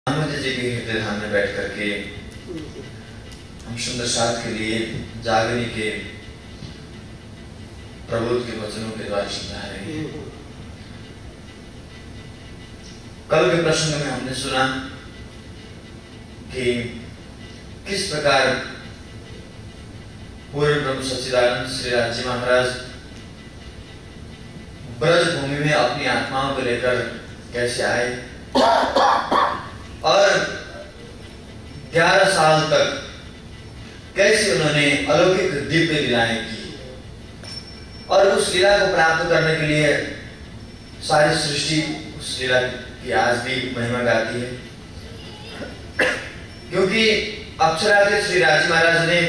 महामती जी के हृदय धाम में बैठ करके हम सुंदर साथ के लिए जागने के प्रबोध के वचनों के द्वारा सुना रहे हैं। कल के प्रसंग में हमने सुना कि किस प्रकार पूर्ण ब्रह्म सच्चिदानंद श्री राज जी महाराज ब्रज भूमि में अपनी आत्माओं को लेकर कैसे आए और 11 साल तक कैसे उन्होंने अलौकिक दिव्य लीलाएं की और उस लीला को प्राप्त करने के लिए सारी सृष्टि उस लीला की आज भी महिमा गाती है। क्योंकि अक्षराधि श्री राज महाराज ने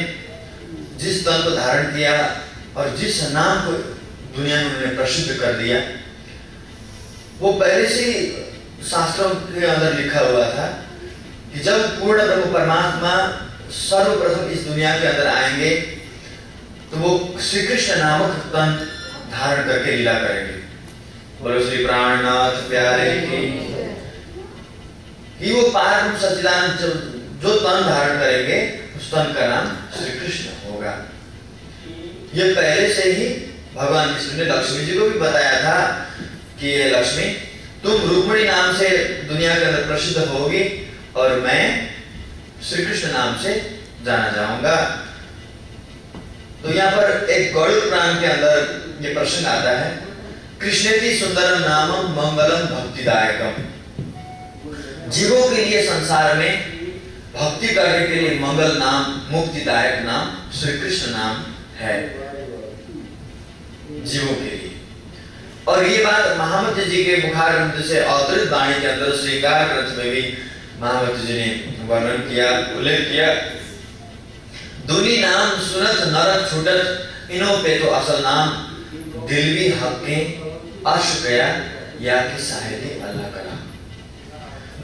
जिस तन को धारण किया और जिस नाम को दुनिया में उन्होंने प्रसिद्ध कर दिया, वो पहले से शास्त्रों के अंदर लिखा हुआ था कि जब पूर्ण ब्रह्म परमात्मा सर्वप्रथम इस दुनिया के अंदर आएंगे तो वो श्री कृष्ण नामक तन धारण करके लीला करेंगे। बोलो श्री प्राणनाथ प्यारे की वो पार सच्चिदानंद जो तन धारण करेंगे उस तन का नाम श्री कृष्ण होगा। ये पहले से ही भगवान विष्णु ने लक्ष्मी जी को भी बताया था कि ये लक्ष्मी तुम रुक्मिणी नाम से दुनिया के अंदर प्रसिद्ध होगी और मैं श्री कृष्ण नाम से जाना जाऊंगा। तो यहाँ पर एक गौड़ पुराण के अंदर ये प्रश्न आता है, कृष्णेति सुंदरम नामम मंगलम भक्तिदायकम। जीवों के लिए संसार में भक्ति करने के लिए मंगल नाम, मुक्तिदायक नाम श्री कृष्ण नाम है जीवों के लिए। और ये बात महामती जी के मुखार ग्रंथ से अवतरित वाणी के अंदर श्रृंगार ग्रंथ में भी महामती जी ने वर्णन किया, उल्लेख किया। दुनी नाम सुनत नरक छूटत इनो पे तो असल नाम दिल भी हक्के अर्श गया या कि साहित्य अल्लाह करा।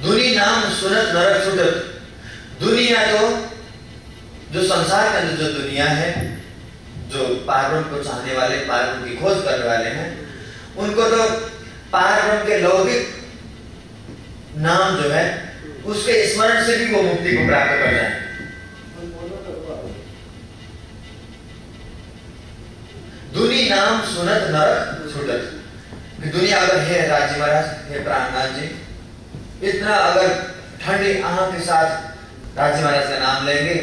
दुनी नाम सुनत नरक छूटत। दुनिया तो जो संसार के अंदर जो दुनिया है, जो पारब्रह्म को चाहने वाले, पारब्रह्म की खोज करने वाले हैं, उनको तो पारब्रह्म के लौकिक नाम जो है उसके स्मरण से भी वो मुक्ति को प्राप्त कर जाए। दुनी नाम सुनत नरक छूटत। दुनिया अगर है राजी महाराज, हे प्राणनाथ जी, इतना अगर ठंडी आंख के साथ राजी महाराज का नाम लेंगे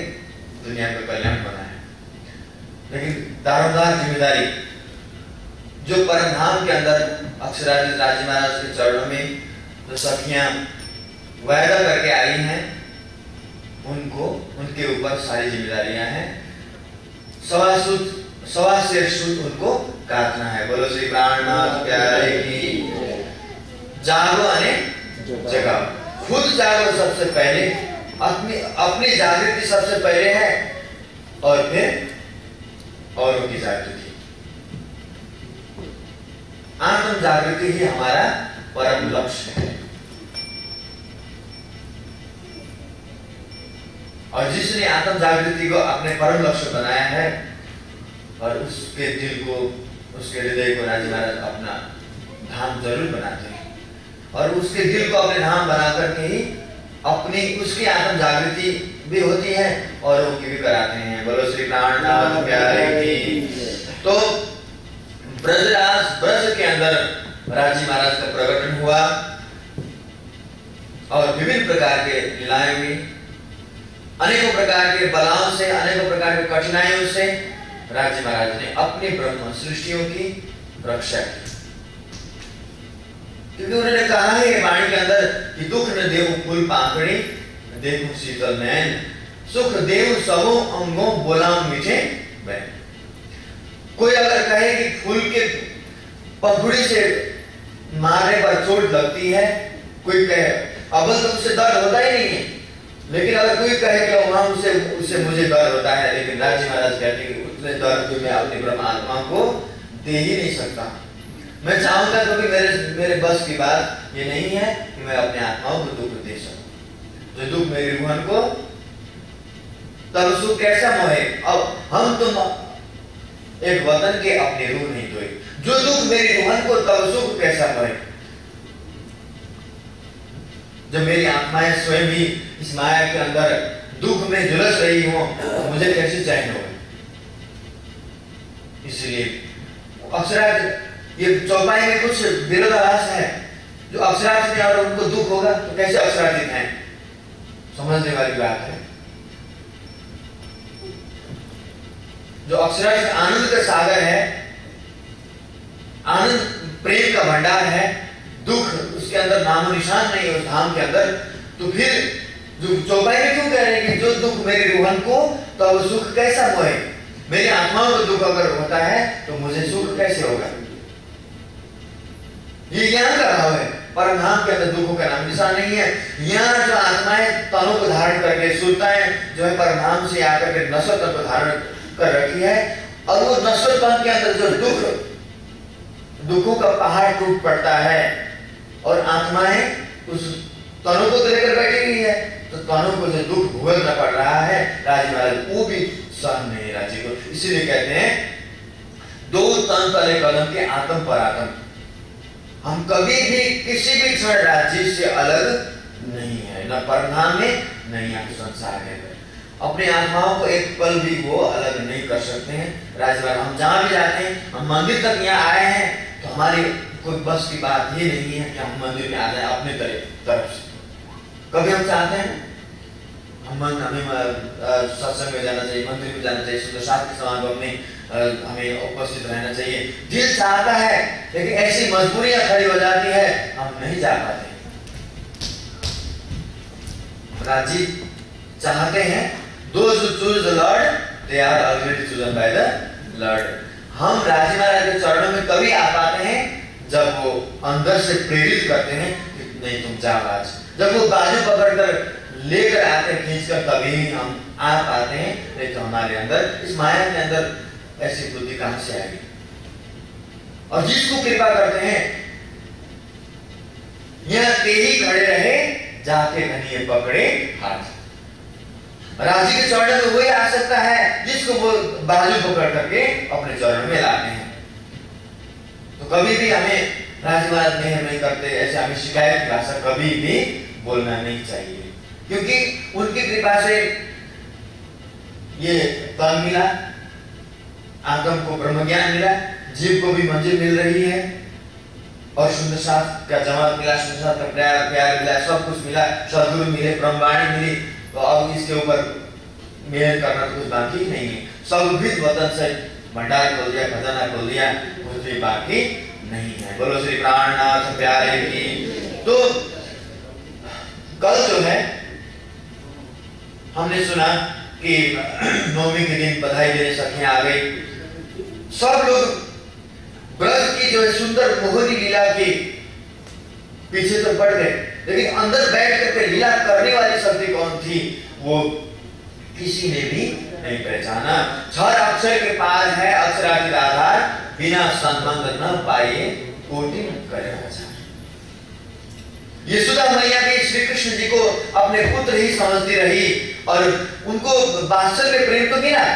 दुनिया का कल्याण बना है। लेकिन दारोमदार जिम्मेदारी जो परम धाम के अंदर अक्षराधि राजी महाराज के चरणों में जो सखियां वायदा करके आई हैं, उनको उनके ऊपर सारी जिम्मेदारियां हैं। सवा शेर सूत उनको काटना है। बोलो श्री प्राणनाथ प्यारे की। जागो अने जगाओ। खुद जागो सबसे पहले, अपनी जागृति सबसे पहले है और फिर औरों की जागृति। आत्म जागृति ही हमारा परम लक्ष्य है। और जिसने आत्म जागृति को अपने परम लक्ष्य बनाया है और उसके दिल को, उसके हृदय को राजी महाराज अपना धाम जरूर बनाते हैं और उसके दिल को अपने धाम बना करके ही अपनी उसकी आत्म जागृति भी होती है और वो भी कराते हैं। बोलो श्री प्राणनाथ प्यारे की। तो ब्रज के अंदर राजी महाराज का प्रकटन हुआ और विभिन्न प्रकार के लीलाएं हुई। अनेकों प्रकार के बलाओं से, अनेकों प्रकार के कठिनाइयों से राजी महाराज ने अपनी ब्रह्म सृष्टियों की रक्षा की। क्योंकि उन्होंने कहा है वाणी के अंदर कि दुख न देव फूल पाखड़ी देखो शीतल नैन, सुख देव सबो अंगों बोलाम मीठे बैन। कोई अगर कहे कि फूल के पंखुड़ी से मारने पर चोट लगती है, कोई कहे अवल तो उससे दर्द होता ही नहीं है, लेकिन अगर कोई कहे कि वहां उससे मुझे दर्द होता है, लेकिन राजी महाराज कहते हैं कि उतने दर्द मैं अपनी ब्रह्म आत्मा को दे ही नहीं सकता। मैं चाहूंगा तो कि मेरे बस की बात ये नहीं है कि मैं अपने आत्माओं को दुख दे सकूं। जो दुख मेरी रूहन को तब सुख कैसा मोहे। अब हम तुम एक वतन के अपनी रूह नहीं धोए, जो दुख मेरी रूहन को तब सुख कैसा मोहे। जब मेरी आत्माएं स्वयं ही इस माया के अंदर दुख में झुलस रही हो तो मुझे कैसे चैन होगा? इसलिए अक्षरार्थ ये चौपाई में कुछ विरोधाभास है। जो अक्षरार्थ है और उनको दुख होगा तो कैसे अक्षरार्थित है? समझने वाली बात है। जो अक्षरार्थ आनंद का सागर है, आनंद प्रेम का भंडार है, दुख उसके अंदर नामो निशान नहीं है उस धाम के अंदर, तो फिर जो चौपाई में क्यों कह रहे हैं कि जो दुख मेरे रोहन को तो अब सुख कैसा मोहे? मेरी आत्माओं को दुख अगर होता है तो मुझे सुख कैसे होगा? ये ज्ञान का भाव है। परम धाम के अंदर दुखों का नाम निशान नहीं है। यहाँ जो आत्माएं तनों को धारण करके सुलताएं जो है परम धाम से आकर के नश्वर तन को धारण कर रखी है, और वो नश्वर तन के अंदर जो दुखों का पहाड़ टूट पड़ता है और आत्माएं उस तनों को लेकर बैठी हुई है, तो तनों को जो दुख भुगतना पड़ रहा है राजी महाराज वो भी सहन नहीं राजी को। इसीलिए कहते हैं दो तन तले कदम के आत्म पर आत्म। हम कभी भी किसी भी क्षण राज्य से अलग नहीं है, न परधाम में न यहाँ के संसार में। अपनी आत्माओं को एक पल भी वो अलग नहीं कर सकते हैं। राजवार हम जहां भी जाते हैं, हम मंदिर तक यहाँ आए हैं तो हमारी कोई बस की बात ही नहीं है कि हम मंदिर में आ जाए अपने तरफ से। कभी हम चाहते हैं हमें सत्संग में जाना चाहिए, मंदिर में जाना चाहिए, सुंदर साथ के समागम में हमें उपस्थित रहना चाहिए, दिल चाहता है, लेकिन ऐसी मजबूरियां खड़ी हो जाती है हम नहीं जा पाते। राजी चाहते हैं those who choose the Lord they are already chosen by the Lord। हम राजी महाराज के चरणों में कभी आ पाते हैं जब वो अंदर से प्रेरित करते हैं कि नहीं तुम जाओ आज। जब वो बाजू पकड़कर लेकर आते हैं खींचकर, तभी हम आ पाते हैं, नहीं तो हमारे अंदर इस माया के अंदर ऐसी बुद्धि कहां से आएगी? और जिसको कृपा करते हैं यह ते ही खड़े रहे जाके घनिए पकड़े हाथ। राजी के चरणों में वही आ सकता है जिसको वो बाजू पकड़ करके अपने चरणों में लाते हैं। तो कभी भी हमें राजी महाराज मेहर नहीं करते ऐसे हमें शिकायत की भाषा कभी भी बोलना नहीं चाहिए, क्योंकि उनकी कृपा से ये तन मिला, आत्म को ब्रह्म ज्ञान मिला, जीव को भी मंजिल मिल रही है, और सुंदर साथ का जमात मिला, सुंदर साथ का प्यार मिला, सब कुछ मिला, सदगुरु मिले, ब्रह्मवाणी मिली। तो अब इसके ऊपर मेहर करना तो कुछ बाकी नहीं है। सब भी वतन से भंडार खोल दिया, खजाना खोल दिया, कुछ भी बाकी नहीं है। बोलो श्री प्राणनाथ प्यारे की। तो कल जो है हमने सुना कि नवमी के दिन बधाई देने सखियां आ गई, सब लोग ब्रज की जो है सुंदर मोहनी लीला के पीछे तो पड़ गए, लेकिन अंदर बैठ करके लीला करने वाली शक्ति कौन थी वो किसी ने भी नहीं पहचाना। छर अक्षर के पार है अक्षराधिक आधार, बिना संबंध न पाए कोटि करे आचार। यशोदा मैया भी श्री कृष्ण जी को अपने पुत्र ही समझती रही और उनको वात्सल्य प्रेम तो मिला,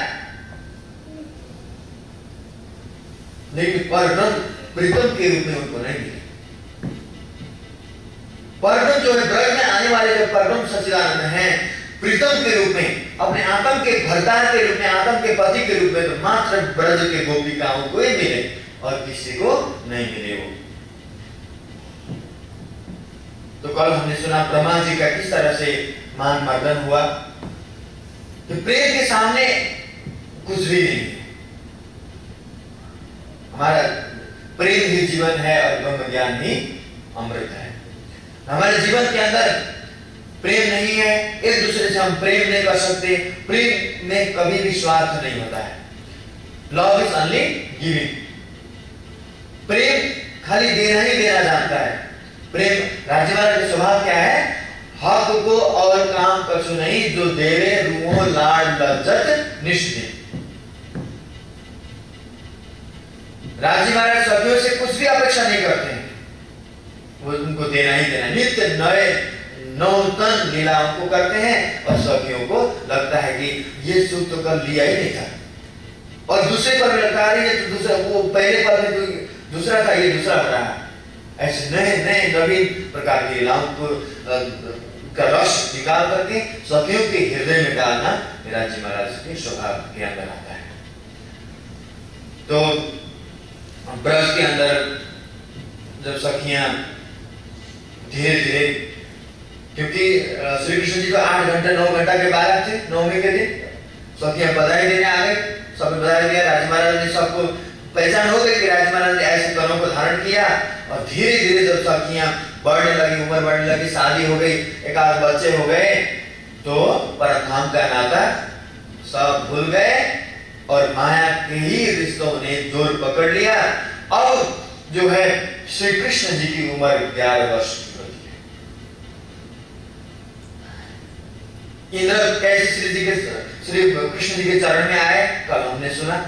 लेकिन परम प्रीतम के रूप में उनको नहीं मिला। परम जो है ब्रज में आने वाले जो परम सच्चिदानंद हैं, प्रीतम के रूप में, अपने आत्म के भरतार के रूप में, आत्म के पति के रूप में तो मात्र ब्रज के गोपिकाओं को ही मिले और किसी को नहीं मिले वो। तो कल हमने सुना ब्रह्मा जी का किस तरह से मान मर्दन हुआ कि प्रेम के सामने कुछ भी नहीं। हमारा प्रेम ही जीवन है और ब्रह्म ज्ञान ही अमृत है। हमारे जीवन के अंदर प्रेम नहीं है, एक दूसरे से हम प्रेम नहीं कर सकते। प्रेम में कभी भी स्वार्थ नहीं होता है। Love is only giving. प्रेम खाली देना ही देना जानता है। प्रेम राज्यवाला का स्वभाव क्या है? हक को और काम कछु नहीं, जो देवे रूहो लाड लज्जत निष्ठे। राजी महाराज सखियों से कुछ भी अपेक्षा नहीं करते हैं, वो उनको देना ही देना। नित्य नए नौतन लीलाओं को करते हैं और सखियों को लगता है कि ये सुख तो कल लिया ही नहीं था, और दूसरे पर लगता है ये तो दूसरा, वो पहले पर में तो दूसरा था, ये दूसरा हो रहा है। ऐसे नए नए नवीन प्रकार की लीलाओं को का रस निकाल करके सखियों के हृदय में डालना मेरा जी महाराज के स्वभाव के अंदर आता है। तो ब्रज के अंदर जब सखियां धीरे धीरे, क्योंकि श्री कृष्ण जी तो 8 घंटे 9 घंटा के बाद थे नवमी के दिन, सखियां बधाई देने आ गए, सब बधाई दिया, राज महाराज ने सबको पहचान हो गई कि राज महाराज ने ऐसे करों को धारण किया। और धीरे धीरे जब सखियां बढ़ने लगी, उम्र बढ़ने लगी, शादी हो गई, एक आध बच्चे हो गए, तो परधाम का नाता सब भूल गए और माया के ही रिश्तों ने जोर पकड़ लिया। अब जो है श्री कृष्ण जी की उम्र 11 वर्ष की होती है। इंद्र कैसे श्री कृष्ण जी के चरण में आए, कल हमने सुना,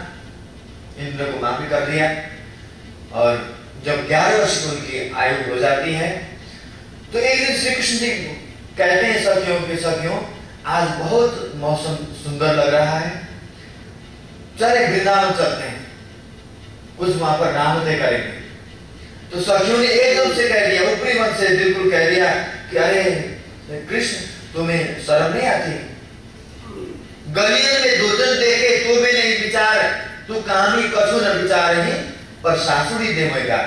इंद्र को माफी कर दिया। और जब 11 वर्ष की उनकी आयु हो जाती है, तो एक दिन श्री कृष्ण जी कहते हैं सखियों आज बहुत मौसम सुंदर लग रहा है, चले वृंदावन चलते हैं, कुछ वहां पर नाम तय करेंगे। तो सखियों ने एकदम से कह दिया, ऊपरी मन से बिल्कुल कह दिया कि अरे कृष्ण तुम्हें शर्म नहीं आती, गलियन में दुर्जन देखे तो भी नहीं विचार, तू कामी कछु न विचार ही पर सासुरी देगा।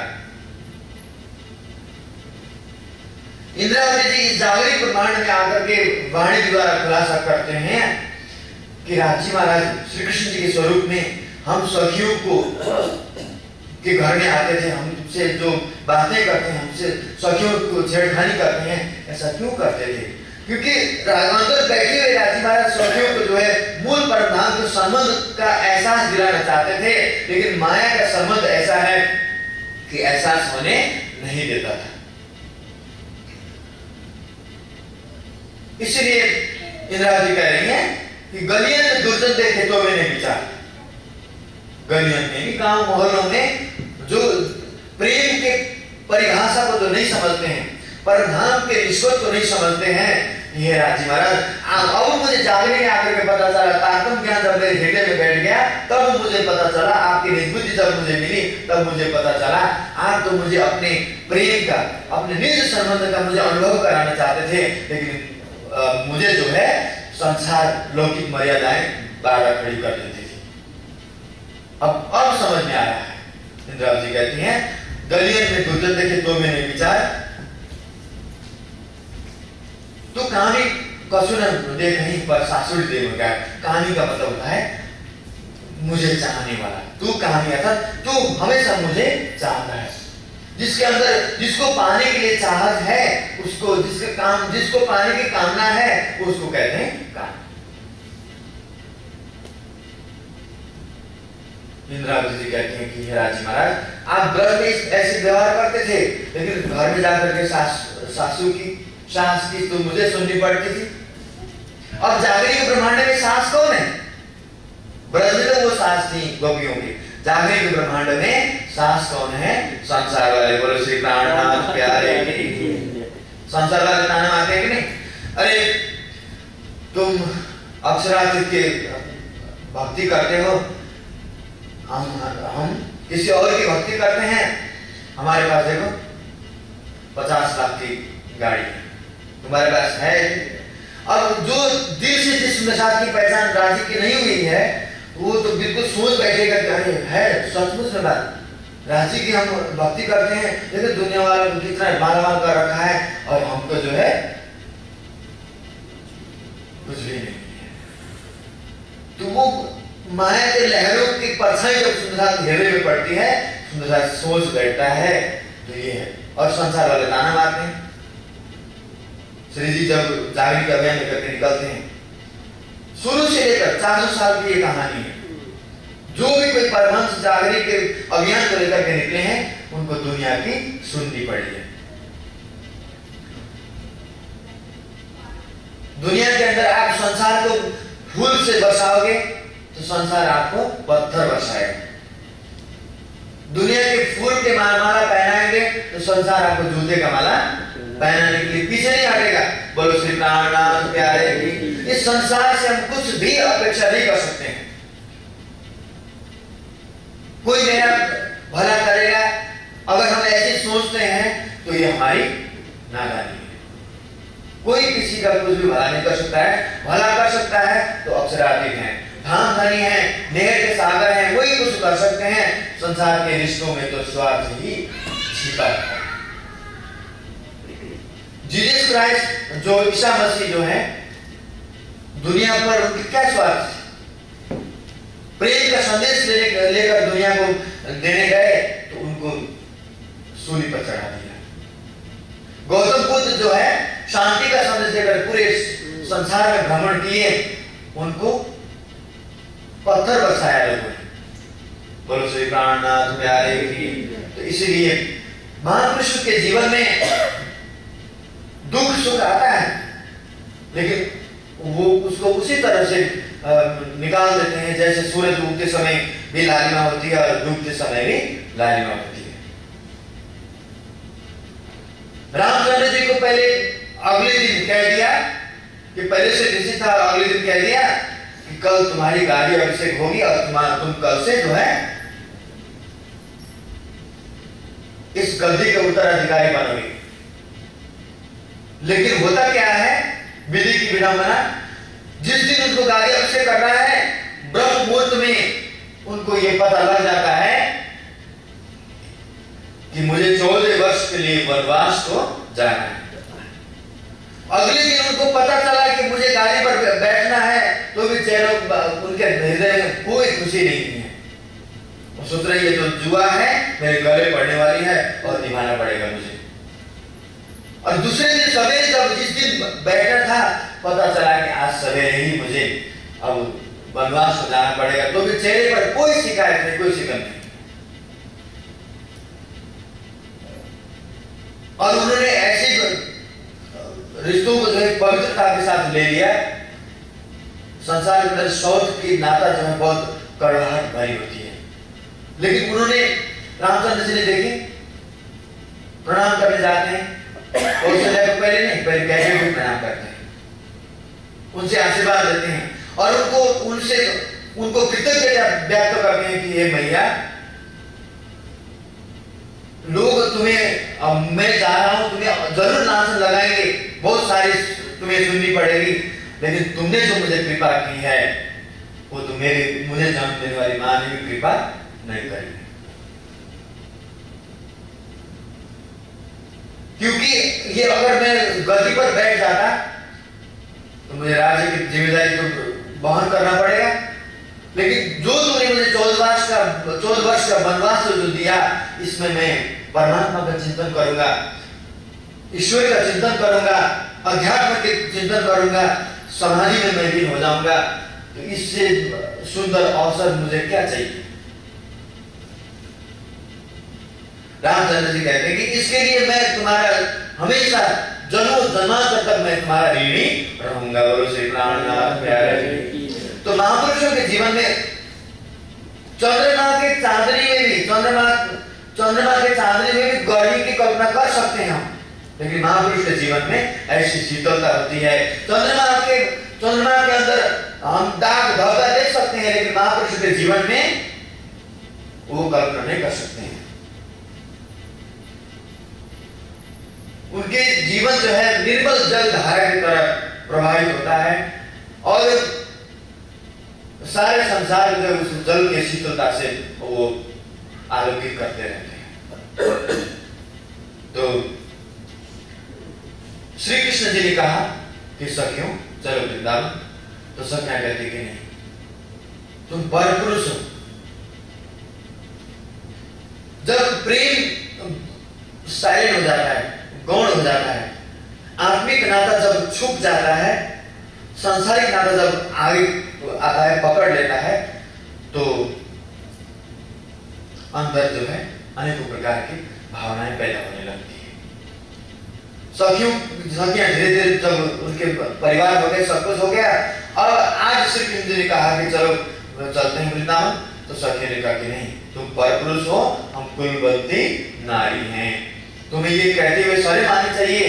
इंद्रावती जी जागरिक ब्रह्मांड में आकर के वाणी द्वारा खुलासा करते हैं कि राजी महाराज श्री कृष्ण जी के स्वरूप में हम सखियों को के घर में आते थे, हमसे जो बातें करते हैं, हमसे सखियों को छेड़खानी करते हैं, ऐसा क्यों करते थे? क्योंकि राजमंदिर बैठे हुए राजी महाराज सखियों को जो है मूल परमधाम के संबंध का एहसास दिलाना चाहते थे, लेकिन माया का संबंध ऐसा है कि एहसास होने नहीं देता था। इसलिए इंद्रावती कह रही है कि गलियन में दुर्जन देखे तो मैंने विचार, गलियन में भी गांव मोहल्लों में जो प्रेम के परिभाषा को तो नहीं समझते हैं, परधाम के रिश्वत को नहीं समझते हैं, ये राजी महाराज अब मुझे जागने में आकर के पता चला, तारतम ज्ञान जब मेरे हृदय में बैठ गया तब मुझे पता चला, आपकी निज जब मुझे मिली तब मुझे पता चला, आप तो मुझे अपने प्रेम का, अपने निज संबंध का मुझे अनुभव कराना चाहते थे, लेकिन मुझे जो है संसार लौकिक मर्यादाएं बाधा खड़ी कर देती थी। अब समझ में आया है। इंद्रावती कहती हैं गलियन में दुर्जन देखे तो मैंने विचार, तो कहानी कसुन देख नहीं पर सासुरी देगा। कहानी का मतलब होता है मुझे चाहने वाला, तू कहानी था, तू हमेशा मुझे चाहता है, जिसके अंदर जिसको पाने के लिए चाहत है, उसको जिसको पाने की कामना है उसको कहते हैं काम। इंद्रावती जी कहती हैं कि हे राजी महाराज आप घर में ऐसे व्यवहार करते थे, लेकिन घर में जाकर के सासू की सास की तो मुझे सुननी पड़ती थी। अब जागरिक ब्रह्मांड में सास कौन है? ब्रज में तो वो सास थी गोपियों की, जागरिक ब्रह्मांड में सास कौन है? संसार वाले। बोलो श्री प्राणनाथ प्यारे की। संसार वाले ताना मारते हैं कि नहीं? अरे तुम अक्षरार्थ के भक्ति करते हो, हम किसी और की भक्ति करते हैं, हमारे पास देखो 50 लाख की गाड़ी है, तुम्हारे पास है। अब जो दिल से जिस नशात की पहचान राजी की नहीं हुई है, वो तो बिल्कुल सोच बैठेगा कि अरे है सचमुच में बात, राजी की हम भक्ति करते हैं, लेकिन दुनिया वाला कितना मालामाल कर रखा है और हमको जो है कुछ भी नहीं है। तो वो माया के लहरों की परछाई जब सुंदरता घेरे में पड़ती है, सुंदरता सोच बैठता है, तो ये है। और संसार वाले ताना मारते हैं। श्री जी जब जागरिक अभियान लेकर के निकलते हैं, शुरू से लेकर 400 साल की ये कहानी है। जो भी कोई परमहंस जागरिक के अभियान को लेकर के निकले हैं, उनको दुनिया की सुननी पड़ी है। दुनिया के अंदर आप संसार को फूल से बरसाओगे तो संसार आपको पत्थर बरसाएगा। दुनिया के फूल के माला पहनाएंगे तो संसार आपको जूते का माला पहनाने के लिए पीछे नहीं हटेगा। बोलो श्री प्राणनाथ प्यारे की। इस संसार से हम कुछ भी अपेक्षा नहीं कर सकते हैं। कोई मेरा भला करेगा अगर हम ऐसे सोचते हैं तो ये हमारी नादानी है। कोई किसी का कुछ भी भला नहीं कर सकता है, भला कर सकता है तो अक्षराधिक है, धाम धनी है, नेहर के सागर हैं, वही कुछ कर सकते हैं। संसार के रिश्तों में तो स्वार्थ ही छिपा है। जीसस क्राइस्ट जो ईसा मसीह जो है दुनिया पर उनकी क्या स्वार्थ है? प्रेम का संदेश लेकर दुनिया को देने गए तो उनको सूली पर चढ़ा दिया। गौतम बुद्ध जो है शांति का संदेश देकर पूरे संसार में भ्रमण किए, उनको पत्थर बरसाया लोगों ने। बोलो श्री प्राणनाथ प्यारे की। तो इसीलिए महापुरुष के जीवन में दुख सुख आता है, लेकिन वो उसको उसी तरह से निकाल देते हैं जैसे सूरज उगते समय भी लालिमा होती है और डूबते समय भी लालिमा होती है। रामचंद्र जी को पहले अगले दिन कह दिया कि पहले से निश्चित था, अगले दिन कह दिया कि कल तुम्हारी गाड़ी अभिषेक होगी और तुम कल से जो है इस गद्दी के उत्तराधिकारी बनोगे। लेकिन होता क्या है, विधि की विडंबना, जिस दिन उनको गाड़ी अभिषेक करना है ब्रह्म मुहूर्त में उनको ये पता लग जाता है कि मुझे 14 वर्ष के लिए वनवास को जाना है। अगले दिन उनको पता चला कि मुझे गाड़ी पर बैठना है, तो भी चेहरों उनके हृदय में कोई खुशी नहीं है। वो सोच रहे ये तो जुआ है, मेरे गले पड़ने वाली है और निभाना पड़ेगा मुझे। और दूसरे दिन सवेरे जब जिस दिन बैठा था पता चला कि आज सवेरे ही मुझे अब वनवास को जाना पड़ेगा, तो भी चेहरे पर कोई शिकायत नहीं, कोई शिकन नहीं। और उन्होंने ऐसे रिश्तों को जो है पवित्रता के साथ ले लिया। संसार के अंदर शौच की नाता जो है बहुत कड़वाहट भरी होती है, लेकिन उन्होंने रामचंद्र जी ने देखे प्रणाम करने जाते हैं, और उससे पहले नहीं, पहले कह के भी प्रणाम करते हैं, उनसे आशीर्वाद देते हैं और उनको कृतज्ञता व्यक्त करते हैं कि ये मैया लोग तुम्हें, अब मैं जा रहा हूं, तुम्हें जरूर नाम लगाएंगे, बहुत सारी तुम्हें सुननी पड़ेगी, लेकिन तुमने जो मुझे कृपा की है वो तो मुझे जन्म देने वाली मां ने भी कृपा नहीं करी। क्योंकि ये अगर मैं गद्दी पर बैठ जाता तो मुझे राज्य की जिम्मेदारी तो वहन करना पड़ेगा, लेकिन जो तुमने मुझे 14 वर्ष का वनवास जो दिया, इसमें मैं परमात्मा का चिंतन करूंगा, ईश्वर का चिंतन करूंगा, अध्यात्म के चिंतन करूंगा, समाधि में मैं लीन हो जाऊंगा। तो इससे सुंदर अवसर मुझे क्या चाहिए? रामचंद्र जी कहते हैं कि इसके लिए मैं तुम्हारा हमेशा जन्मों जन्मांतर तक मैं तुम्हारा ऋणी रहूंगा। बोलो श्री प्राणनाथ प्यारे। तो महापुरुषों के जीवन में चंद्रमा के चांदनी में भी गर्मी की कल्पना कर सकते हैं हम, लेकिन महापुरुष के जीवन में ऐसी शीतलता होती है। चंद्रमा के अंदर हम दाग धब्बा देख सकते हैं, लेकिन महापुरुष के जीवन में वो कल्पना नहीं कर सकते हैं। उनके जीवन जो है निर्मल जल धारा की तरह प्रभावित होता है और सारे संसार में उस जल के शीतलता से वो आलोकित करते रहते हैं। तो श्री कृष्ण जी ने कहा कि सखियों चलो वृंदावन, तो सखियां कहती कि नहीं, तुम पर पुरुष हो। जब प्रेम साइलेंट हो जाता है, गौण हो जाता है, आत्मिक नाता जब छुप जाता है, सांसारिक नाता जब आगे आता है, पकड़ लेता है, तो अंदर जो है अनेकों प्रकार की भावनाएं पैदा होने लगती है। सखियां धीरे धीरे जब उनके परिवार हो गए, सब कुछ हो गया, अब आज श्री कृष्ण ने कहा कि चलो चलते हैं वृंदावन, तो सखियों ने कहा कि नहीं, तुम परपुरुष हो, हम कुलवती नारी हैं, तुम्हें ये कहते हुए शर्म आनी चाहिए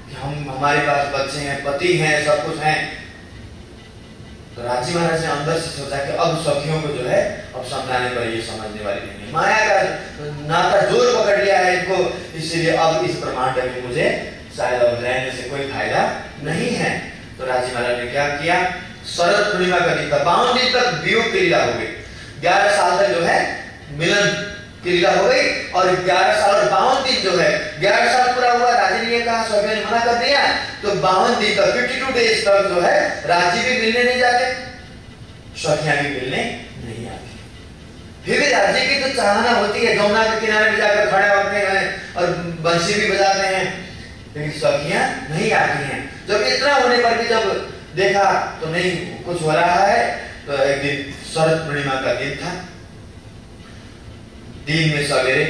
कि हमारे पास बच्चे हैं, पति हैं, सब कुछ हैं। तो राजी महाराज ने अंदर से सोचा कि अब सखियों को जो है अब समझाने पर ये समझने वाली नहीं है, माया का नाता जोर पकड़ लिया है इनको, इसलिए अब इस ब्रह्मांड में मुझे शायद अब रहने से कोई फायदा नहीं है। तो राजी महाराज ने क्या किया, शरद पूर्णिमा का दिन था, 52 दिन तक वियोग की लीला हो गई, 11 साल तक जो है मिलन की लीला हो गई, और 11 साल और 52 दिन जो है 11 साल पूरा हुआ, राजी ने कहा, सखियों ने मना कर दिया, तो 52 दिन तक 52 डेज तक जो है राजी भी मिलने नहीं जाते, सखियां भी मिलने नहीं आती। फिर भी राजी की तो चाहना होती है, यमुना के किनारे भी जाकर खड़े होते हैं और बंसी भी बजाते हैं, लेकिन सखियां नहीं आती हैं। जब इतना होने पर भी जब देखा तो नहीं कुछ हो रहा है, तो एक दिन शरद पूर्णिमा का दिन था, दिन में सवेरे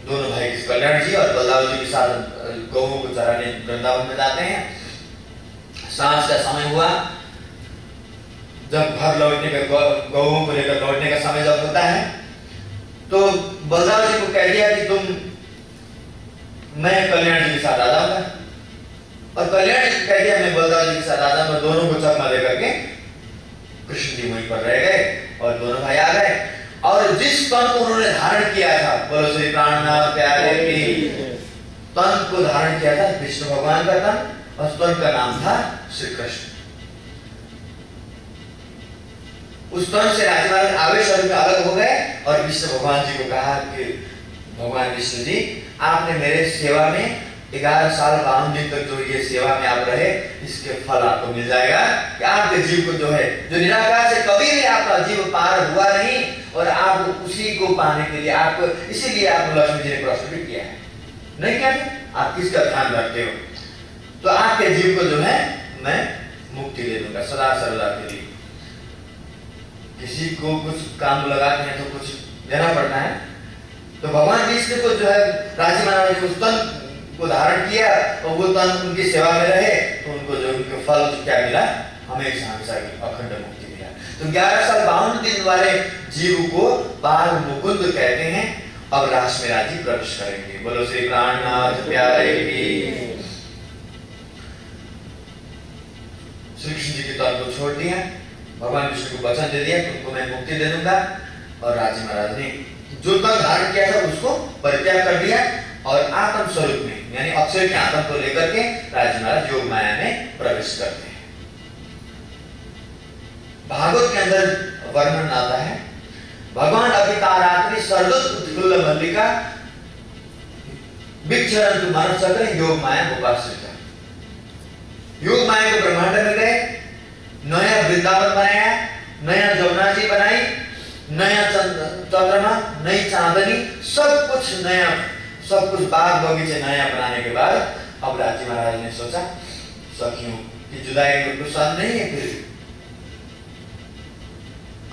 दोनों भाई कल्याण जी और बलदाव जी के साथ गौओं को चराने वृंदावन में जाते हैं। सांझ का समय हुआ, जब घर लौटने का गौओं को लेकर लौटने का समय जब होता है, तो बलदाव जी को कह दिया कि मैं कल्याण जी के साथ आ जाऊंगा, और कल्याण जी कह दिया मैं बलदाव जी के साथ आ जाऊंगा। दोनों को चकमा लेकर के कृष्ण जी वहीं पर रह गए और दोनों भाई आ गए, और जिस तन को उन्होंने धारण किया था, बोलो श्री प्राणनाथ प्यारे की, तन को धारण किया था विष्णु भगवान का तन, और तन का नाम था श्री कृष्ण। उस तन से राजी महाराज आवेश में अलग हो गए और विष्णु भगवान जी को कहा कि भगवान विष्णु जी, आपने मेरे सेवा में 11 साल 52 दिन तक जो ये सेवा में आप रहे, इसके फल आपको मिल जाएगा कि आपके जीव को जो है, जो निराकार से कभी भी आपका जीव पार हुआ नहीं, और आप उसी को पाने के लिए आप, इसीलिए आप लक्ष्मी जी ने प्रश्न भी किया है, नहीं क्या आप किसका ध्यान रखते हो, तो आपके जीव को जो है मैं मुक्ति दे दूंगा सदा सर्वदा के लिए। किसी को कुछ काम लगाते हैं तो कुछ देना पड़ता है, तो भगवान विष्णु को जो है राजी महाराज ने उस तन को धारण किया और वो तन उनकी सेवा में रहे, तो उनको जो उनके फल क्या मिला, हमेशा हमेशा की अखंड मुक्ति मिला। तो 11 साल 52 दिन वाले जीव को बाल मुकुंद कहते हैं। अब रास में राजी प्रवेश करेंगे, बोलो श्री प्राणनाथ प्यारे की। श्री कृष्ण जी के तन को छोड़ दिया, भगवान विष्णु को वचन दे दिया कि उनको मैं मुक्ति दे दूंगा, और राजी महाराज ने जो तन धारण किया था उसको परित्याग कर दिया, और आत्म स्वरूप में यानी अक्षय के आत्म को लेकर के राजी महाराज योग माया में प्रवेश करते हैं। भागवत के अंदर वर्णन आता है, भगवान अभितारात्रि सर्वोत उत्फुल्ल मल्लिका विचरन्तु मानव चक्र योग माया उपाश्रिता। योग माया को ब्रह्मांड में गए, नया वृंदावन बनाया, नया जमुना जी बनाई, नया चंद्रमा, नई चांदनी, सब कुछ नया, सब कुछ बाग बगीचे नया बनाने के बाद अब राजी महाराज ने सोचा सखियों की जुदाई में कुछ साथ नहीं है, फिर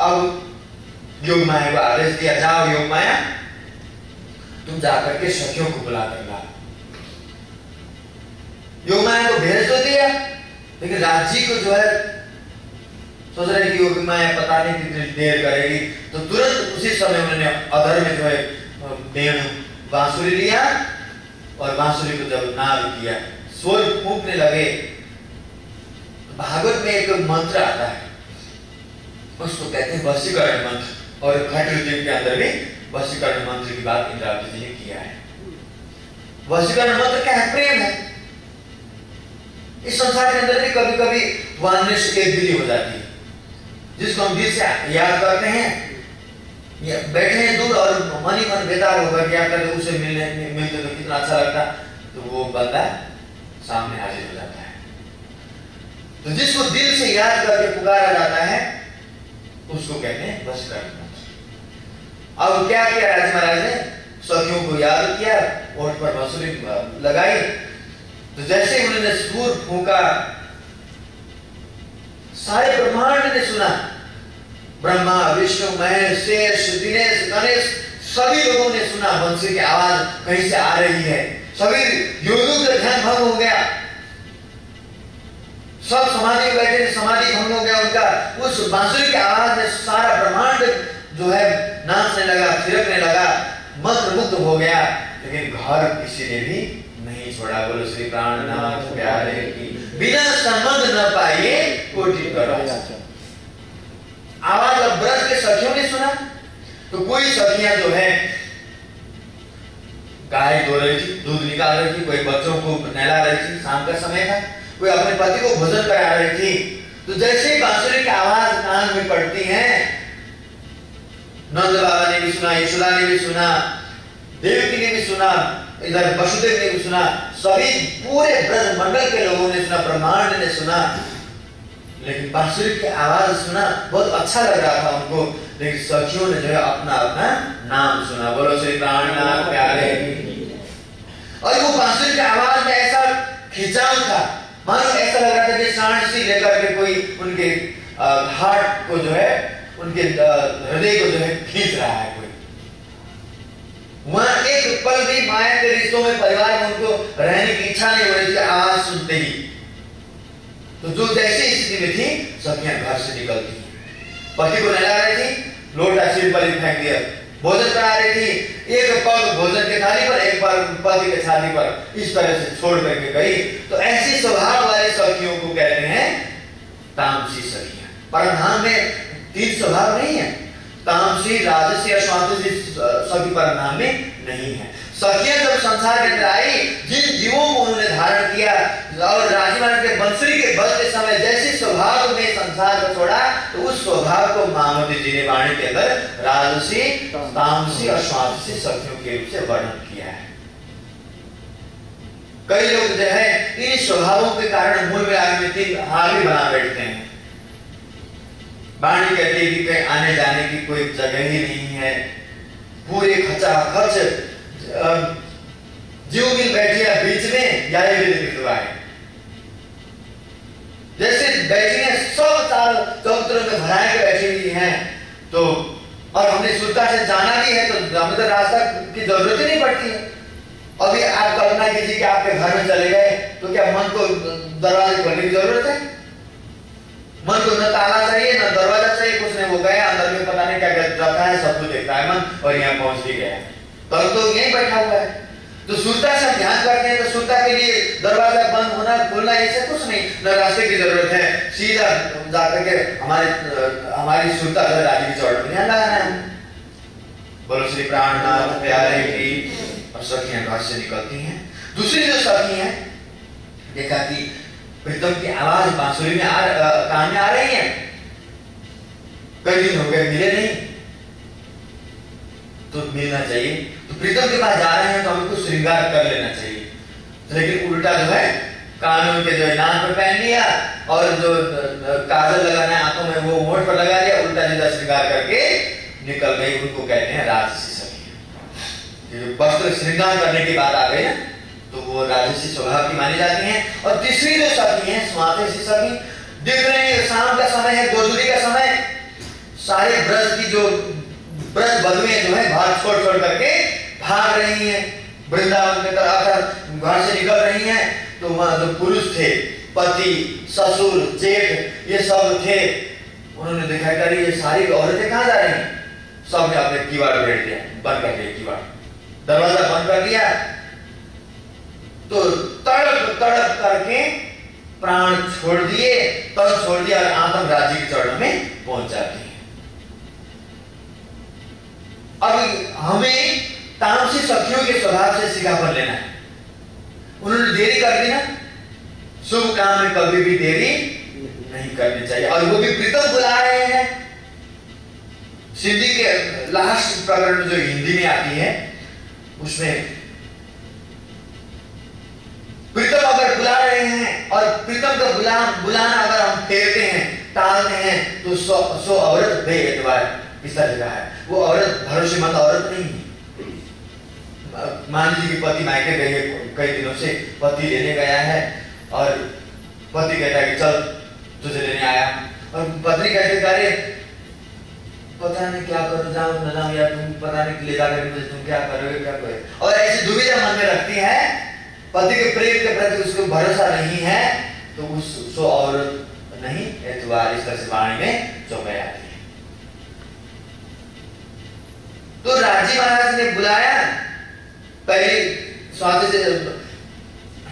अब योग माया को आदेश दिया, जाओ योग माया तुम जाकर के सखियों को बुला कर ला। योग माया को भेज तो दिया, लेकिन राजी को जो है सोच रहे कि योग माया पता नहीं कितनी देर करेगी, तो तुरंत उसी समय उन्होंने अधर में जो है वेणु बांसुरी लिया, और बांसुरी को जब नाद किया, स्वर फूंकने लगे। भागवत में एक मंत्र आता है, उसको कहते हैं वशीकरण मंत्र, और खट्टू के अंदर भी वशीकरण मंत्र की बात इंद्रावती जी ने किया है। वशीकरण मंत्र क्या है? प्रेम है। इस संसार के अंदर भी कभी कभी वाननेस एक दिली हो जाती है, जिसको हम दिल से याद करते हैं, बैठे हैं दूर और मन ही मन बेताल होकर याद करते, उसे मिलते तो कितना अच्छा लगता, तो वो बंदा सामने हाजिर हो जाता है। तो जिसको दिल से याद करके पुकारा जाता है उसको कहते हैं वशीकरण मंत्र। अब क्या किया राजी महाराज ने? सखियों को याद किया, ओठ पर बांसुरी लगाई, तो जैसे उन्होंने सुर फूंका, सारे ब्रह्मांड ने सुना, ब्रह्मा विष्णु महेश शेष दिनेश गणेश सभी लोगों ने सुना बंसी की आवाज कहीं से आ रही है। सभी योगियों का ध्यान भंग हो गया, सब समाधि बैठे, समाधि भंग हो गया उनका। उस बांसुरी की आवाज में सारा ब्रह्मांड जो है नाचने लगा, थिरकने लगा, मंत्रमुग्ध हो गया, लेकिन घर किसी ने भी नहीं छोड़ा। बोलो श्री प्राणनाथ प्यारे की। बिना संबंध न पाइए कोटि करो। आवाज अब ब्रज के सखियों ने सुना। तो कोई सखियां जो है गाय धो रही थी, दूध निकाल रही थी, कोई बच्चों को नहला रही थी, शाम का समय था, कोई अपने पति को भोजन करा रही थी। तो जैसे ही बांसुरी की आवाज कान में पड़ती है, नंद बाबा ने भी सुना, यशोदा ने भी सुना, देवकी ने भी सुना, इधर वसुदेव ने भी सुना, सभी पूरे ब्रज मंडल के लोगों ने सुना, ब्रह्मांड ने सुना। लेकिन बांसुरी की आवाज सुना, बहुत अच्छा लग रहा था उनको। लेकिन सखियों ने जो है अपना अपना नाम सुना, बोलो श्री प्राणनाथ प्यारे। और वो बांसुरी की आवाज में ऐसा खिंचाव था, मानो ऐसा लग रहा था कि सांड सी लेकर के कोई उनके हार्ट को जो है, उनके हृदय को जो है खींच रहा है कोई। वहां एक पल भी माया के रिश्तों में, परिवार में उनको रहने की इच्छा नहीं हो रही थी आवाज सुनते ही। तो जो जैसे स्थिति में थी, सखियां घर से निकलती, पति को नहला रही थी, लोटा सिर पर फेंक दिया, भोजन करा रही थी, एक पग भोजन के थाली पर, एक बार पति के छाती पर, इस तरह से छोड़ करके गई। तो ऐसी स्वभाव वाले सखियों को कहते हैं तामसी सखियां। परमधाम में 3 स्वभाव नहीं है, तामसी, राजसी और स्वांतसी सखी परमधाम में नहीं है। सखियां जब संसार के अंदर आई, जिन जीवों को उन्होंने धारण किया और राजमान के बंसुरी के बजते समय जैसे स्वभाव में संसार को छोड़ा, तो उस स्वभाव को महामती जी ने वाणी के अंदर राजसी, तामसी और स्वांतसी सखियों के रूप से वर्णन किया है। कई लोग जो है इन स्वभावों के कारण मूल विराग में 3 हावी बना बैठते हैं। वाणी कहती है कि कहीं आने जाने की कोई जगह ही नहीं है, पूरे खचाखच जीव मिल बैठी है बीच में, या ये विधवा है जैसे बैठी है, सब चौतरों में भराए के बैठी हुई हैं। तो और हमने सुरता से जाना भी है, तो हमें तो रास्ता की जरूरत ही नहीं पड़ती है। अभी आप कल्पना कीजिए कि आपके घर में चले गए, तो क्या मन को दरवाजे खोलने की जरूरत है? मन को न ताला चाहिए न दरवाजा चाहिए, कुछ नहीं, वो गया अंदर में पता नहीं क्या रखा है, सब कुछ देखता है मन, और यहाँ पहुंच भी गया, तब तो यहीं बैठा हुआ है। तो सुरता से ध्यान करते हैं, तो सुरता के लिए दरवाजा बंद होना खुलना ऐसा कुछ नहीं, न रास्ते की जरूरत है, सीधा जाकर के हमारी सुरता जो राजी की चौड़ में ध्यान लगाना है। बोलो श्री प्राणनाथ प्यारे की। और सखियां घर से निकलती हैं। दूसरी जो सखी हैं, देखा कि प्रीतम की आवाज बांसुरी में कान में आ रही है, कई दिन हो गए मिले नहीं, तो मिलना चाहिए। तो प्रीतम के पास जा रहे हैं तो हमको श्रृंगार कर लेना चाहिए। लेकिन उल्टा जो है कानों के जो है नाक पे पहन लिया, और जो काजल लगाना है आंखों में वो होंठ पर लगा लिया, उल्टा सीधा श्रृंगार करके निकल गई। उनको कहते हैं राजसी सखी। वस्त्र श्रृंगार करने की बात आ गई ना, तो वो राजसी स्वभाव की मानी जाती हैं। और तीसरी जो सखी है स्वांतसी सखी, दिख रहे हैं शाम का समय है, गोधूली का समय, सारे ब्रज की जो ब्रज बधुएं जो है घर छोड़ छोड़ करके भाग रही हैं, वृंदावन की तरफ घर से निकल रही हैं। तो वहां जो पुरुष थे, पति, ससुर, जेठ, ये सब थे, उन्होंने देखा कि ये सारी औरतें कहाँ जा रही हैं। सबने अपने किवाड़ बैठ दिया, बंद कर दिया किवाड़, दरवाजा बंद कर दिया। तो तड़प तड़प करके प्राण छोड़ दिए, तन छोड़ दिया और आत्म राज्य के चरण में पहुंच जाती है। अब हमें तामसी सखियों के स्वभाव से सिखापन लेना है। उन्होंने देरी कर दी ना, शुभ काम में कभी भी देरी नहीं करनी चाहिए। और वो भी प्रीतम बुला रहे हैं। सिंधी के लास्ट प्रकरण जो हिंदी में आती है, उसमें प्रीतम अगर बुला रहे हैं और प्रीतम का बुलाना अगर हम फेरते हैं, टालते हैं, तो सो औरत बेएतबार इस तरह का है। वो औरत भरोसेमंद औरत नहीं है। मान लीजिए कि पति मायके गए कई दिनों से, पति लेने गया है और पति कहता है कि चल तुझे लेने आया, और पत्नी कहती अरे पता नहीं क्या करो, जाओ न जाओ, या तुम पता नहीं ले जाकर मुझे तुम क्या करोगे क्या करोगे, और ऐसी दुविधा मन में रखती है, पति के प्रेम के प्रति उसको भरोसा नहीं है, तो उस सो औरत नहीं एतवार इस तरह से वाणी में चौंकाई आती है। तो राजी महाराज ने बुलाया, पहले स्वाति से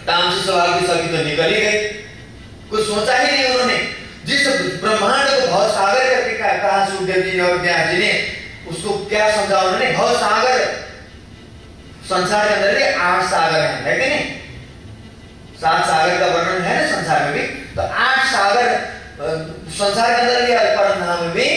तामसी स्वभाव की सखी तो निकल ही गई, कुछ सोचा ही नहीं उन्होंने। जिस ब्रह्मांड को भाव सागर करके कहा सुखदेव जी और व्यास जी ने उसको क्या समझा, उन्होंने भव सागर, संसार के अंदर भी 8 सागर है कि नहीं? 7 सागर का वर्णन है ना संसार में भी, तो 8 सागर संसार के अंदर भी, परम धाम में भी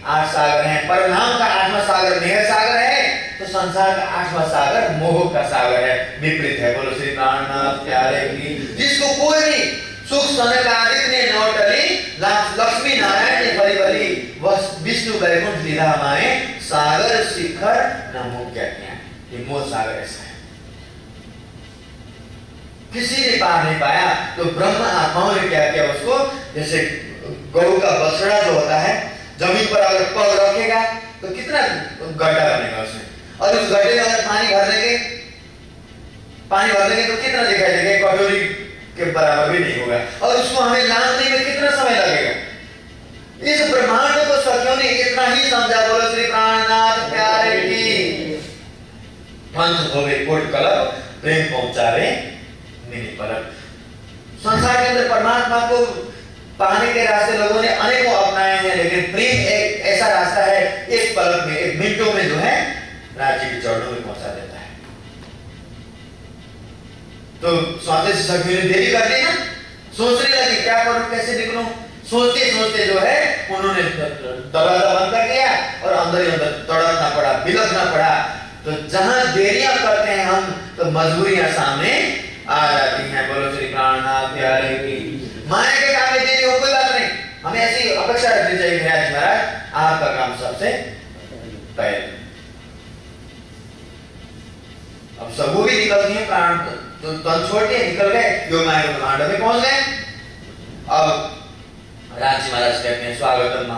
8 सागर हैं। परम धाम का 8वां सागर मेघ सागर है, तो संसार का 8वां सागर मोह का सागर है, विपरीत है। बोलो श्री प्राणनाथ प्यारे की। जिसको कोई भी सुख सनकादिक ने न टली, लक्ष्मी नारायण ने भली भली, वह विष्णु वैकुंठ लीला माए, सागर शिखर न मोह क्या किया। ये मोह सागर ऐसा है, किसी ने पार नहीं पाया। तो ब्रह्म आत्माओं ने क्या किया उसको, जैसे गऊ का बछड़ा जो होता है, जमीन पर अगर पग रखेगा तो कितना गड्ढा बनेगा उसमें, और उस गड्ढे में अगर पानी भर देंगे तो कितना दिखाई देगा, कटोरी के बराबर भी नहीं होगा, और उसको हमें लाने में कितना समय लगेगा। इस ब्रह्मांड को सखियों ने इतना ही समझा। बोलो श्री प्राणनाथ प्यारे की। पंच भोगे कोट कलप, प्रेम पहुंचावे मिनी पलक। संसार के अंदर परमात्मा को पाने के रास्ते लोगों ने अनेकों अपनाए हैं, लेकिन प्रेम एक ऐसा रास्ता है, एक पलक में, एक मिनटों में जो है राज्य के चरणों में पहुंचा देता है। तो स्वाति से सखियों ने देरी कर दी ना, सोचने लगी क्या करूं, कैसे निकलूं, सोचते सोचते जो है उन्होंने दरवाजा बंद कर दिया और अंदर ही अंदर तड़पना पड़ा, बिलखना पड़ा। तो जहां देरियां करते हैं हम, तो मजबूरियां सामने आ जाती हैं। बोलो श्री प्राणनाथ प्यारे की। माया के काम में देरी हो कोई बात नहीं, हमें ऐसी अपेक्षा रखनी चाहिए कि महाराज आपका काम सबसे पहले। अब सब वो भी निकलती है, प्राण तो तन छोड़ के निकल गए, योग माया के ब्रह्मांड में पहुंच गए। अब राज महाराज कहते हैं, स्वागतम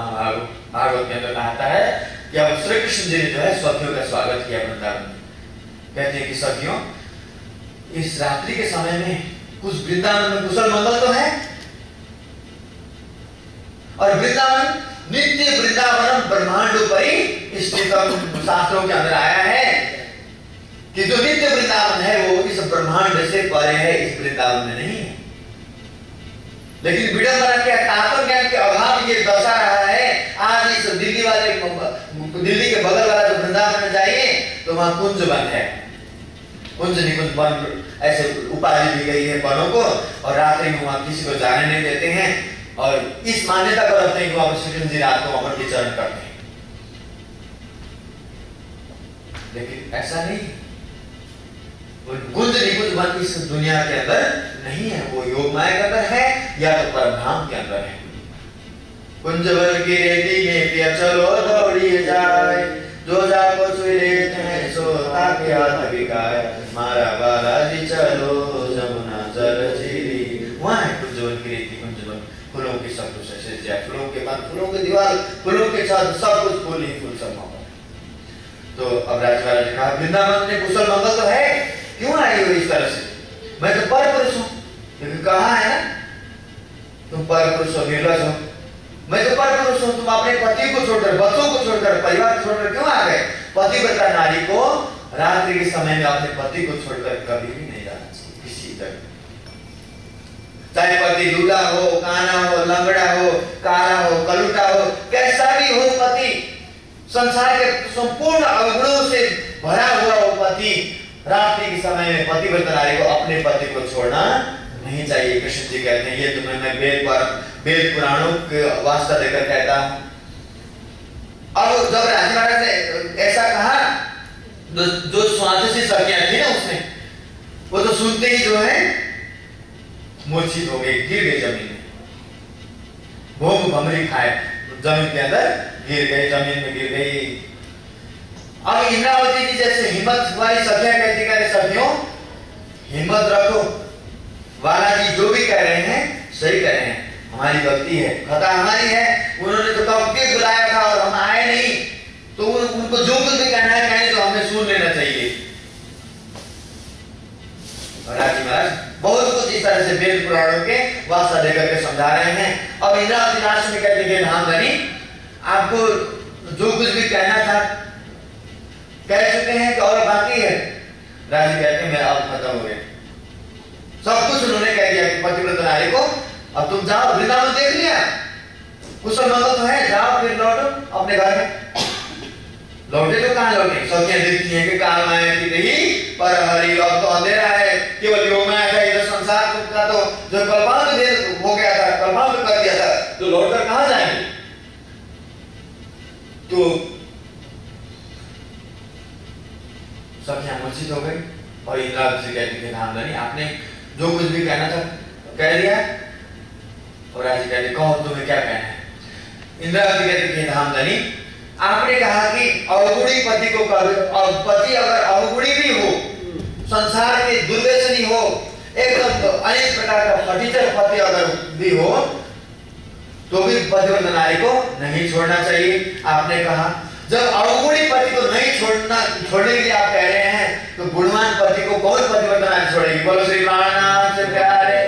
भागवत के अंदर आता है कि अब श्री कृष्ण जी ने जो है सखियों का स्वागत किया वृंदावन में। कहते हैं कि सखियों, इस रात्रि के समय में कुछ वृंदावन में कुशल मंगल तो है, और वृंदावन नित्य वृंदावनम ब्रह्मांडोपरि स्थित शास्त्रों के अंदर आया है कि जो नित्य वृंदावन है वो इस ब्रह्मांड से परे है, इस वृंदावन में नहीं है। लेकिन विडंबना क्या, तात्व ज्ञान के अभाव ये दशा रहा है। आज इस दिल्ली के बगल वाला जो वृंदावन में जाइए तो वहां कुंज वन है, कुंज निकुंज वन ऐसे उपाधि दी गई है वनों को, और रात्रि में वहां किसी को जाने नहीं देते हैं, और इस मान्यता को रखते हैं कि वहां श्री कृष्ण जी रात को वहां विचरण करते हैं। लेकिन ऐसा नहीं, वो कुंज निकुंज वन इस दुनिया के अंदर नहीं है, वो योग माया के अंदर है या तो परमधाम के अंदर है। कुंज वन की रेती में पिया चलो दौड़िए जाए, जो जाको छुई लेते हैं सो ताके हाथ बिकाए, मारा बालाजी चलो जमुना जल झीली। वहां है कुंज वन की रेती, कुंज वन फूलों की सब कुछ ऐसे जाए, फूलों के बाद फूलों की दीवार, फूलों के छत, सब कुछ फूल ही फूल सब मौका। तो अब राजवाड़ा ने कहा वृंदावन में कुशल मंगल तो है, क्यों आई हो इस तरह से? मैं तो पर पुरुष हूं, लेकिन कहा है ना तुम पर पुरुष हो, निर्लज हो। मैं तो पर पुरुष हूं, तुम अपने पति को छोड़कर, बच्चों को छोड़कर, परिवार को छोड़कर क्यों आ गए? पतिव्रता नारी को रात्रि के समय में अपने पति को छोड़कर कभी भी नहीं जाना चाहिए किसी तरह। चाहे पति लूला हो, काना हो, लंगड़ा हो, काला हो, कलुटा हो, कैसा भी हो पति, संसार के संपूर्ण अवगुणों से भरा हुआ हो पति, रात्रि के समय में पतिव्रता नारी को अपने पति को छोड़ना नहीं चाहिए। कृष्ण जी कहते हैं, ये तुम्हें मैं वेद पुराणों के वास्ता देकर कहता हूं। अब जब राजा महाराज ने ऐसा कहा, जो स्वादिष्ट सखियां थी ना उसमें, वो तो सुनते ही जो है मूर्छित हो गई, गिर गई जमीन में, भोग भमरी खाए, जमीन के अंदर गिर गई, जमीन में गिर गई। अब इंद्रावती जी जैसे हिम्मत वाली सखियां कहती, कह रहे सखियों हिम्मत रखो, बालाजी जो भी कह रहे हैं सही कह रहे हैं, हमारी गलती है, खता हमारी है, उन्होंने तो कब के बुलाया था और हम आए नहीं, तो उनको जो कुछ भी कहना है कहें, तो हमें सुन लेना चाहिए। राजी महाराज बहुत कुछ इस तरह से वेद पुराणों के वास्ता देकर के समझा रहे हैं। अब इंद्रावती राष्ट्र में कहते हैं धामधनी, आपको जो कुछ भी कहना था कह चुके हैं कि और बाकी है। राजी कहते हैं मैं अब खत्म हो गया, सब कुछ उन्होंने कह दिया कि पतिव्रता नारी को अब तुम जाओ, वृंदावन देख लिया, कुशल मंगल तो है, जाओ फिर लौटो, अब अपने घर में। लौटे तो कहाँ लौटे? सखियां देखती हैं कि काल माया की रही पर हरी, अब तो अंधेरा है, केवल योग माया का इधर संसार का तो जो कल्पांत हो गया था, कल्पांत कर दिया था, तो लौटकर कहाँ जाएंगे? तो सखियां मूर्छित हो गई और इंद्रावती से कहती थी धामधनी आपने जो कुछ भी कहना था कह दिया। और राजी कहते कहो तुम्हें क्या कहना है? इंद्रावती कहती थी धामधनी आपने कहा कि अवगुणी पति को पति अगर अवगुणी भी हो, संसार के दुर्व्यसनी हो, एकदम अनेक प्रकार का फटीचर पति अगर भी हो, तो भी पतिव्रता नारी को नहीं छोड़ना चाहिए। आपने कहा जब अवगुणी पति को नहीं छोड़ने के लिए आप कह रहे हैं, तो गुणवान पति को कौन पतिव्रता नारी छोड़ेगी? बोलो श्री प्राणनाथ से प्यारे।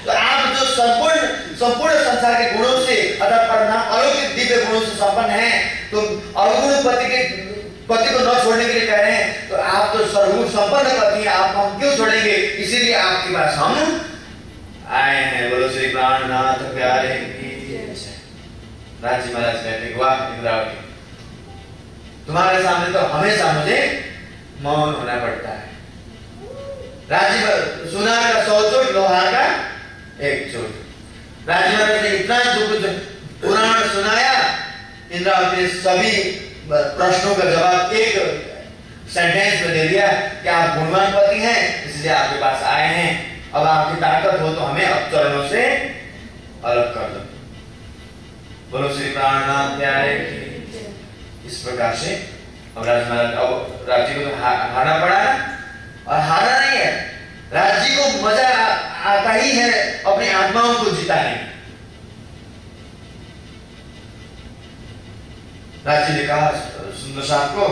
तो आप जो संपूर्ण संसार के गुणों से अर्थात परमात्मा अलौकिक दिव्य गुणों से संपन्न हैं, तो अवगुण पति को न छोड़ने के लिए कह रहे हैं, तो आप तो सर्वगुण संपन्न पति हैं, आपको हम क्यों छोड़ेंगे? इसीलिए आपके पास हम आए हैं। बोलो श्री प्राणनाथ प्यारे की। राजी महाराज कहते वाह इंद्रावती, तुम्हारे सामने तो हमेशा मुझे मौन होना पड़ता है। राजी सुनार का 100 चोट, लोहार का 1 चोट। राजी महाराज ने इतना जो पुराण सुनाया, इंद्रावती ने सभी प्रश्नों का जवाब एक सेंटेंस में दे दिया कि आप गुणवान पति हैं, इसलिए आपके पास आए हैं। अब आपकी ताकत हो तो हमें अब चरणों से अलग कर दो। बोलो श्री प्राणनाथ प्यारे की। इस प्रकार से अब राजी को तो हारना पड़ा ना, और हारा नहीं है, राजी को मजा आता ही है अपनी आत्माओं को जिताने। राजी ने कहा सुंदर साहब को,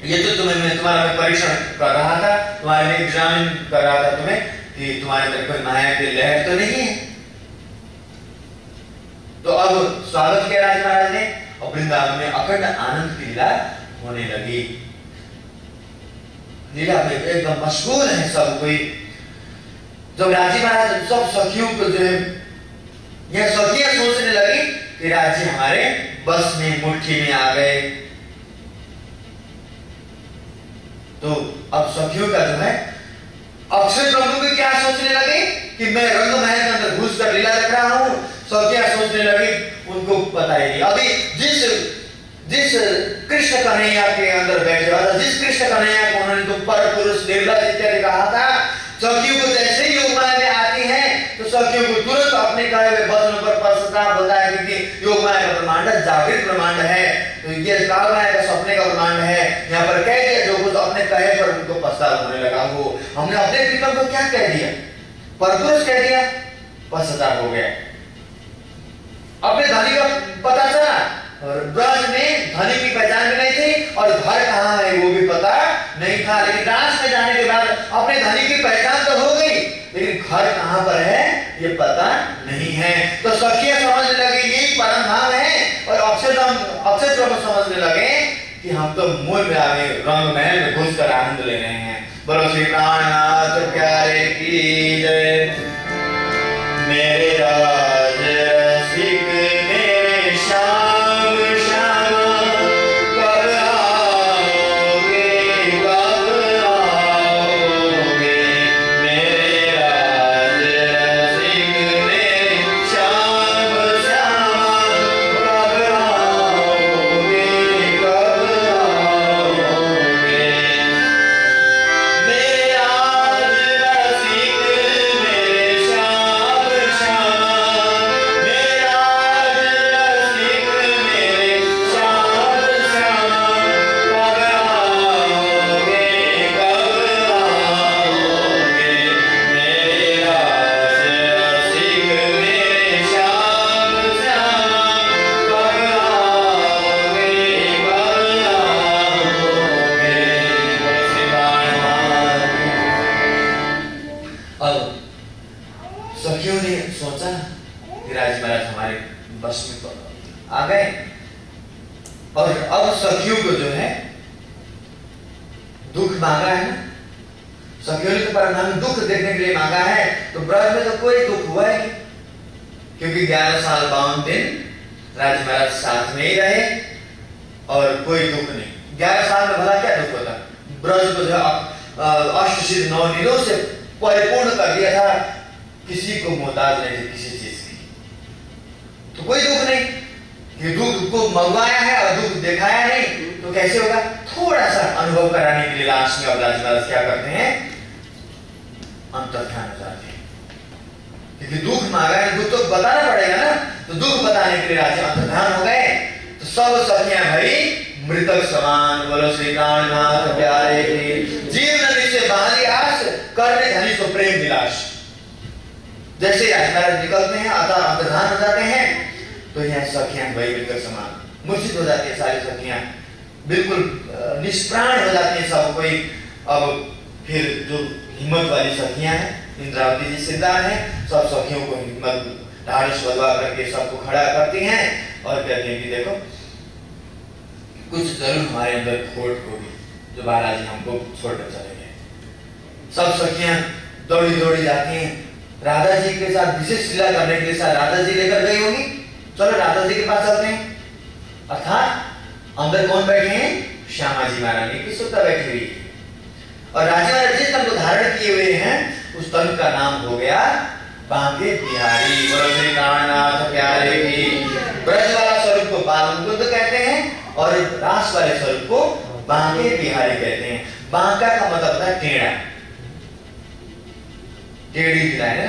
ये तो मैं तुम्हारा परीक्षण कर रहा था, तुम्हारे लिए एग्जामिन कर रहा था तुम्हें कि तुम्हारे अंदर कोई माया की लहर तो नहीं है। तो अब स्वागत किया राज महाराज ने, और वृंदावन में अखंड आनंद की लीला होने लगी। लीला में एकदम मशगूल है सब कोई। जब राजी महाराज सब सखियों को जो है, यह सखियां सोचने लगी कि राजी हमारे बस में, मुट्ठी में आ गए। तो अब सखियों का जो है, अक्षय प्रभु भी क्या सोचने लगे कि मैं रंग महल के अंदर घुस कर लीला देख रहा हूं। सखियां सोचने लगी, उनको पता ही नहीं। अभी जिस कृष्ण कन्हैया के अंदर बैठे हुआ था, जिस कृष्ण कन्हैया को उन्होंने तो पर पुरुष देवता इत्यादि कहा था, सखियों को जैसे ही योग माया में आती हैं, तो सखियों को तुरंत अपने कहे हुए वचन पर पश्चाताप होता है, क्योंकि योग माया का ब्रह्मांड जागृत ब्रह्मांड है, तो ये काल माया का सपने का ब्रह्मांड है। यहाँ पर कह दिया जो कुछ अपने कहे पर उनको पश्चाताप होने लगा। वो हमने अपने पिता को क्या कह दिया? परपुरुष कह दिया, पश्चाताप हो गया। अपने धनी का पता चला, और ब्रज में धनी की पहचान भी नहीं थी, और घर कहाँ है वो भी पता नहीं था। लेकिन राज में जाने के बाद अपने धनी की पहचान तो हो गई, लेकिन घर कहाँ पर है ये पता नहीं है। तो सखियां समझने लगे यही परम धाम है, और अक्षय समझने लगे कि हम तो मूल में आगे रंग महल में घुस कर आनंद ले रहे हैं। बोलो श्री प्राणनाथ प्यारे की जय। मेरे राज रसिक मेरे श्याम श्याम, कब आओगे कब आओगे? मेरे राज रसिक मेरे श्याम श्याम, कब आओगे कब आओगे? मेरे राज रसिक मेरे श्याम श्याम, मेरे राज रसिक मेरे श्याम श्याम, कब आओगे कब आओगे? मेरे राज रसिक मेरे श्याम श्याम, कब आओगे कब आओगे? अब सखियों ने सोचा कि राज महाराज हमारे बस में आ गए, और अब सखियों को जो है दुख मांगा है ना, सखियों ने तो परिणाम दुख देखने के लिए मांगा है। तो ब्रज में तो कोई दुख हुआ ही नहीं, क्योंकि 11 साल 52 दिन राजा महाराज साथ में ही रहे और कोई दुख नहीं। 11 साल में भला क्या दुख होता, ब्रज को जो अष्टसिद्धि 9 निधियों से परिपूर्ण कर दिया था, किसी को मोहताज नहीं थे किसी चीज की, तो कोई दुख नहीं। कि दुख को मंगवाया है और दुख दिखाया नहीं तो कैसे होगा। थोड़ा सा अनुभव कराने के लिए लास्ट में अब राजा महाराज क्या करते हैं, अंतर्ध्यान हो जाते हैं, क्योंकि दुख मांगा है, दुख तो बताना पड़ेगा ना, तो दुख बताने के लिए राजा अंतर्ध्यान हो गए। तो सब सखियां भई मृतक समान, बोलो श्री कान्हानाथ प्यारे की, जीवन से बांधी आस, करने धनी सो प्रेम विलास। जैसे राजा महाराज निकलते हैं, अतः अंतर्धान हो जाते हैं, तो यह सखियां भई मृतक समान, मूर्छित हो जाती है सारी सखियां, बिल्कुल निष्प्राण हो जाती है सब कोई। अब फिर जो हिम्मत वाली सखियां हैं, इंद्रावती जी सिद्धांत है, सब सखियों को हिम्मत ढाढ़स बदवा करके सबको खड़ा करती हैं और कहती हैं कि देखो कुछ जरूर हमारे अंदर खोट होगी जो बालाजी हमको छोड़कर चले गए। सब सखियां दौड़ी दौड़ी जाती हैं, राधा जी के साथ विशेष लीला करने के लिए शायद राधा जी लेकर गई होगी, चलो राधा जी के पास चलते हैं। अर्थात अंदर कौन बैठे हैं, श्यामा जी महारानी की सुता बैठी हुई है, और राजा महाराज जिस तन को धारण किए हुए हैं उस तन का नाम हो गया बांके बिहारी। बोलो श्री कान्हानाथ प्यारे की। ब्रज वाला स्वरूप को बाल मुकुंद कहते हैं और रास वाले स्वरूप को बांके बिहारी कहते हैं। बांका का मतलब था टेढ़ा, टेढ़ी गिराए।